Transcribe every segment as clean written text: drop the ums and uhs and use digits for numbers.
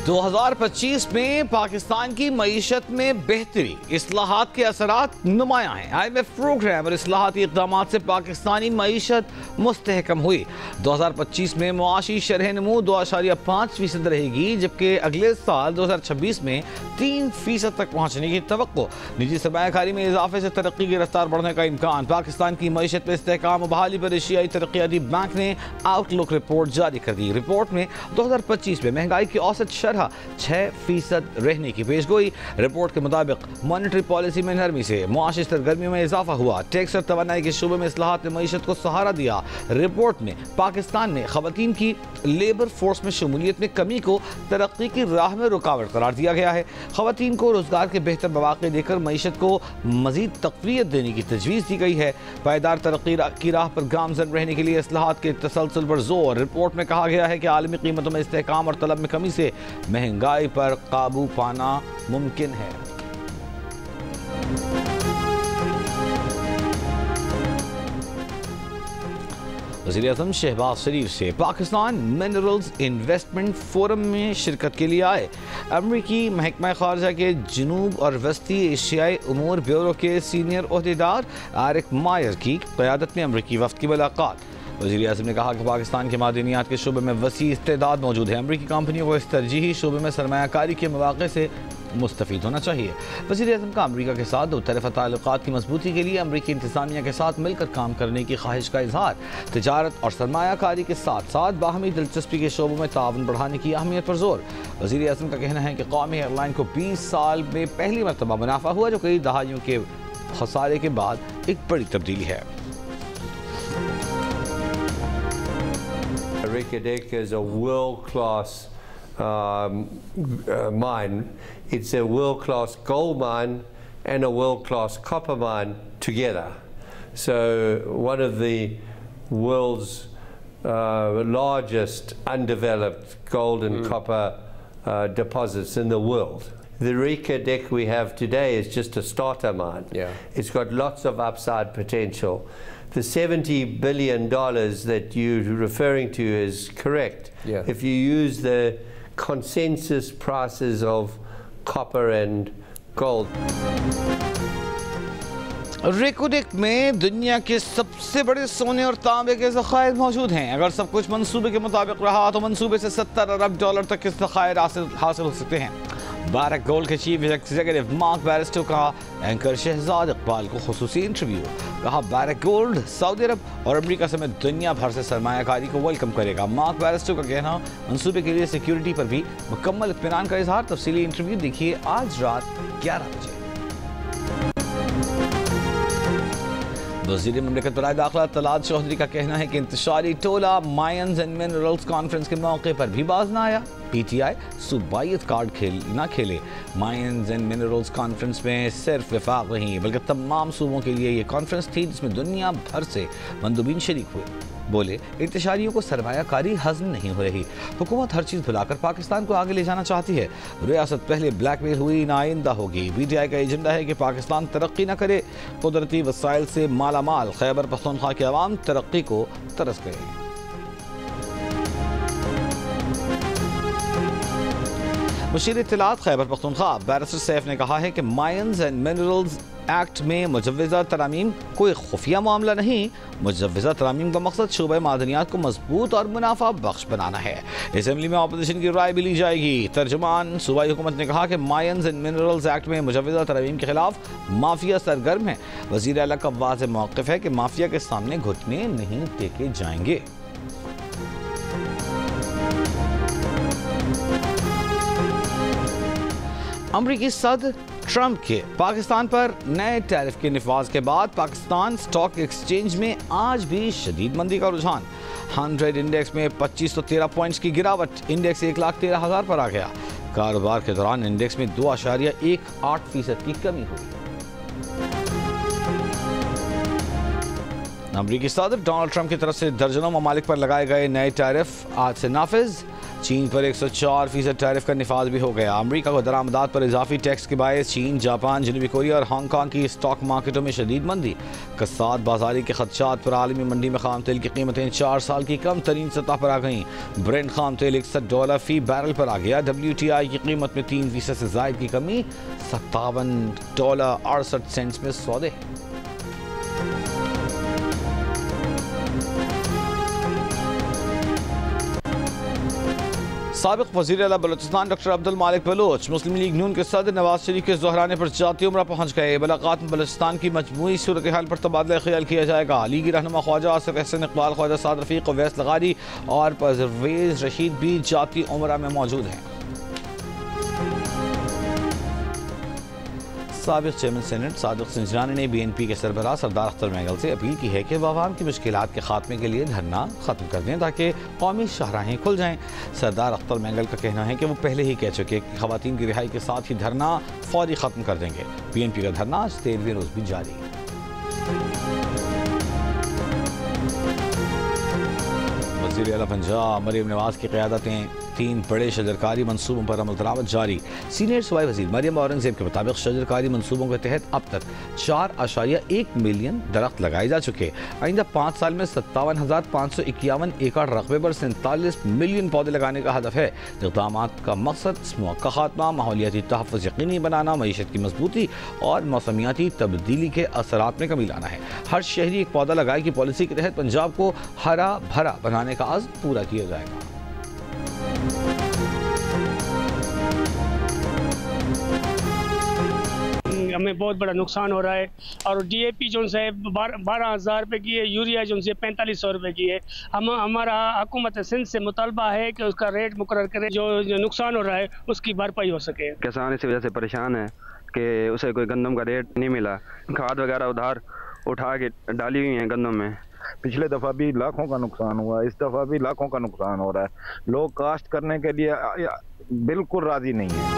2025 में पाकिस्तान की मईशत में बेहतरी, इस्लाहात के असरात नुमायां हैं। IMF प्रोग्राम और इस्लाहाती इक़दाम से पाकिस्तानी मईशत मुस्तहकम हुई। 2025 में मुआशी शरह नमू 2.5% रहेगी, जबकि अगले साल 2026 में 3% तक पहुँचने की तवक्को। निजी सरमायाकारी में इजाफे से तरक्की की रफ्तार बढ़ने का इम्कान। पाकिस्तान की मईशत में इस्तेहकाम और बहाली पर एशियाई तरक्याती बैंक ने आउटलुक रिपोर्ट जारी कर दी। रिपोर्ट में 2025 में महंगाई की औसत शरह 6% रहने की पेशगोई। रिपोर्ट के मुताबिक मॉनेटरी पॉलिसी में नरमी से मुआशी सरगर्मियों में इजाफा हुआ। टैक्स और तवानाई के शोबे में इस्लाहात ने मईशत को सहारा दिया। रिपोर्ट में पाकिस्तान ने खवातीन की लेबर फोर्स में शमूलियत में कमी को तरक्की की राह में रुकावट करार दिया गया है। खवातीन को रोजगार के बेहतर मौके देकर मईशत को मजीद तक़वियत देने की तजवीज़ दी गई है। पायदार तरक्की की राह पर गामजन रहने के लिए इस्लाहात के तसलसल पर जोर। रिपोर्ट में कहा गया है कि आलमी कीमतों में इस्तेहकाम और तलब में कमी से महंगाई पर काबू पाना मुमकिन है। वज़ीर-ए-आज़म शहबाज शरीफ से पाकिस्तान मिनरल्स इन्वेस्टमेंट फोरम में शिरकत के लिए आए। अमरीकी महकमा खारजा के जनूब और वस्ती एशियाई उमूर ब्यूरो के सीनियर ओहदेदार आरिक मायर की क़यादत में अमरीकी वफ़द की मुलाकात। वज़ीर-ए-आज़म ने कहा कि पाकिस्तान के मादनियात के शोबे में वसी इस्तेदाद मौजूद है। अमरीकी कंपनियों को इस तरजीही शोबे में सरमायाकारी के मौक़े से मुस्तफ़ीद होना चाहिए। वज़ीर-ए-आज़म का अमरीका के साथ दो तरफ़ा ताल्लुक़ात की मजबूती के लिए अमरीकी इंतज़ामिया के साथ मिलकर काम करने की ख्वाहिश का इजहार। तिजारत और सरमायाकारी के साथ साथ बाहमी दिलचस्पी के शोबों में ताउन बढ़ाने की अहमियत पर जोर। वज़ीर-ए-आज़म का कहना है कि कौमी एयरलाइन को 20 साल में पहली मरतबा मुनाफा हुआ, जो कई दहाइयों के खसारे के बाद एक बड़ी तब्दीली है। Reko Diq is a world-class mine. It's a world-class gold mine and a world-class copper mine together. So one of the world's largest undeveloped gold and copper deposits in the world. The Reko Diq we have today is just a starter mine. Yeah. It's got lots of upside potential. The $70 billion that you're referring to is correct. Yeah. If you use the consensus prices of copper and gold. रेको Dick में दुनिया के सबसे बड़े सोने और तांबे के ज़खायर मौजूद हैं। अगर सब कुछ मंसूबे के मुताबिक रहा तो मंसूबे से $70 अरब तक के ज़खायर हासिल हो सकते हैं। बारक गोल्ड के चीफ एग्जीक्यूटिव मार्क बैरिस्टो का एंकर शहजाद इकबाल को खुसूसी इंटरव्यू। कहा बारक गोल्ड सऊदी अरब और अमेरिका समेत दुनिया भर से सरमायाकारी को वेलकम करेगा। मार्क बैरिस्टो का कहना मंसूबे के लिए सिक्योरिटी पर भी मुकम्मल इत्मीनान का इजहार। तफसीली इंटरव्यू देखिए आज रात 11 बजे। वज़ीर ममलिकत बराए दाखिला तलात चौधरी का कहना है कि इंतशारी टोला माइंस एंड मिनरल्स कॉन्फ्रेंस के मौके पर भी बाज ना आया। PTI सूबाइत कार्ड ना खेले। माइंस एंड मिनरल्स कॉन्फ्रेंस में सिर्फ वफाक नहीं बल्कि तमाम सूबों के लिए ये कॉन्फ्रेंस थी, जिसमें दुनिया भर से मंदूबीन शरीक हुए। बोले इंतशारियों को सरमायाकारी हज़म नहीं हो रही। हुकूमत हर चीज़ भुलाकर पाकिस्तान को आगे ले जाना चाहती है। रियासत पहले ब्लैकमेल हुई, ना आइंदा होगी। PTI का एजेंडा है कि पाकिस्तान तरक्की न करे, कुदरती वसाइल से माला माल। खैबर पख्तूनख्वा के अवाम तरक्की को तरस गए। मुशीर इत्तलात खैबर पख्तूनख्वा बैरिस्टर सैफ ने कहा है कि माइंस एंड मिनरल्स एक्ट में मुजव्वज़ा तरामीम कोई खुफिया मामला नहीं। मुजव्वज़ा तरामीम का मकसद शोबे मादनियात को मजबूत और मुनाफा बख्श बनाना है। असेंबली में अपोजिशन की राय भी ली जाएगी। तर्जुमान सूबाई हुकूमत ने कहा कि माइंस एंड मिनरल्स एक्ट में मुजव्वज़ा तरामीम के खिलाफ माफिया सरगर्म है। वज़ीर आला का वाज़ेह मौक़िफ़ है कि माफिया के सामने घुटने नहीं टेके जाएंगे। अमरीकी सदर ट्रंप के पाकिस्तान पर नए टैरिफ के निफाज के बाद पाकिस्तान स्टॉक एक्सचेंज में आज भी शदीद मंदी का रुझान। 100 इंडेक्स में 2513 पॉइंट्स की गिरावट। इंडेक्स 1,13,000 पर आ गया। कारोबार के दौरान इंडेक्स में 2.18% की कमी हुई। अमरीकी सदर डोनाल्ड ट्रंप की तरफ से दर्जनों ममालिक पर लगाए गए नए टैरिफ आज से नाफिज। चीन पर 104% टैरिफ का निफाज भी हो गया। अमरीका को दरामदात पर इजाफी टैक्स के बायस चीन, जापान, जनूबी कोरिया और हांगकांग की स्टॉक मार्केटों में शदीद मंदी। कसाद बाजारी के खदशात पर आलमी मंडी में खाम तेल की कीमतें 4 साल की कम तरीन सतह पर आ गईं। ब्रेंट खाम तेल $61 फी बैरल पर आ गया। WTI की कीमत में 3% से जायद की कमी, $57.68 में सौदे। साबिक वज़ीर आला बलूचिस्तान डॉक्टर अब्दुल मालिक बलोच मुस्लिम लीग नून के सदर नवाज शरीफ के ज़ोहराने पर जाती उम्रा पहुँच गए। मुलाकात में बलूचिस्तान की मजमूई सूरत हाल पर तबादला ख्याल किया जाएगा। लीगी रहनुमा ख्वाजा आसिफ अहसन इकबाल, ख्वाजा साद रफ़ीक, अवैस लगारी और परवेज़ रशीद भी जाती उम्रा में मौजूद हैं। साबिक चेयरमैन सेनेट सादिक सिंजरानी ने BNP के सरबराह सरदार अख्तर मैंगल से अपील की है कि वह आवाम की मुश्किलात के खात्मे के लिए धरना ख़त्म कर दें ताकि कौमी शाहराहें खुल जाएं। सरदार अख्तर मैंगल का कहना है कि वो पहले ही कह चुके कि ख़वातीन की रिहाई के साथ ही धरना फौरी ख़त्म कर देंगे। BNP का धरना आज 13वें रोज़ भी जारी। वज़ीर आला पंजाब मरियम नवाज की क़यादतें 3 बड़े शजरकारी मनसूबों पर अमल दरामद जारी। सीनियर सूबाई वज़ीर मरियम औरंगज़ेब के मुताबिक शजरकारी मनसूबों के तहत अब तक 4.1 मिलियन दरख्त लगाए जा चुके। आइंदा 5 साल में 57,551 एकड़ रकबे पर 47 मिलियन पौधे लगाने का हदफ है। इक़दाम का मकसद स्मोक का खात्मा, माहौलियाती तहफ़्फ़ुज़ यकीनी बनाना, मईशत की मजबूती और मौसमियाती तब्दीली के असरात में कमी लाना है। हर शहरी एक पौधा लगाए की पॉलिसी के तहत पंजाब को हरा भरा बनाने का आज़म पूरा किया जाएगा। हमें बहुत बड़ा नुकसान हो रहा है और DAP जो है 12,000 रुपये की है, यूरिया जो है 4,500 रुपये की है। हमारा हुकूमत सिंध से मुतालबा है कि उसका रेट मुकर्रर करें, जो नुकसान हो रहा है उसकी भरपाई हो सके। किसान इसी वजह से परेशान है कि उसे कोई गंदम का रेट नहीं मिला। खाद वगैरह उधार उठा के डाली हुई है गंदम में। पिछले दफ़ा भी लाखों का नुकसान हुआ, इस दफ़ा भी लाखों का नुकसान हो रहा है। लोग काश्त करने के लिए बिल्कुल राज़ी नहीं है।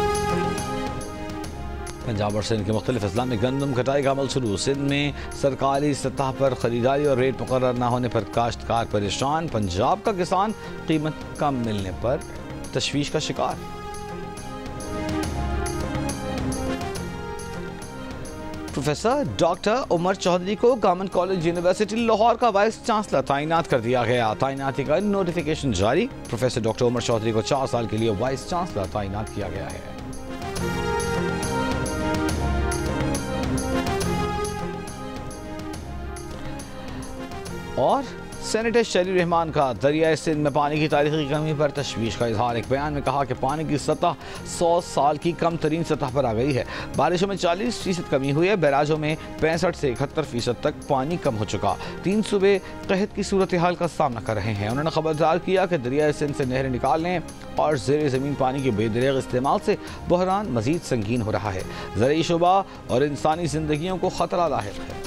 पंजाब और सिंध के मुख्तलिफ अजला में गंदम कटाई का अमल शुरू। सिंध में सरकारी सतह पर खरीदारी और रेट मुकर्रर न होने पर काश्तकार परेशान। पंजाब का किसान कीमत कम मिलने पर तशवीश का शिकार। प्रोफेसर डॉक्टर उमर चौधरी को गवर्नमेंट कॉलेज यूनिवर्सिटी लाहौर का वाइस चांसलर तैनात कर दिया गया। तैनाती का नोटिफिकेशन जारी। प्रोफेसर डॉक्टर उमर चौधरी को 4 साल के लिए वाइस चांसलर तैनात किया गया है। और सेनेटर शरीफ रहमान का दरियाए सिंध में पानी की तारीखी कमी पर तशवीश का इजहार। एक बयान में कहा कि पानी की सतह 100 साल की कम तरीन सतह पर आ गई है। बारिशों में 40% कमी हुई है। बैराजों में 65 से 71% तक पानी कम हो चुका। 3 सूबे कहत की सूरत हाल का सामना कर रहे हैं। उन्होंने खबरदार किया कि दरियाए सिंध से नहरें निकालने और ज़ेर ज़मीन पानी के बेदरेग इस्तेमाल से बहरान मजीद संगीन हो रहा है। ज़रूरी शोबा और इंसानी ज़िंदगियों को खतरा लाहिक है।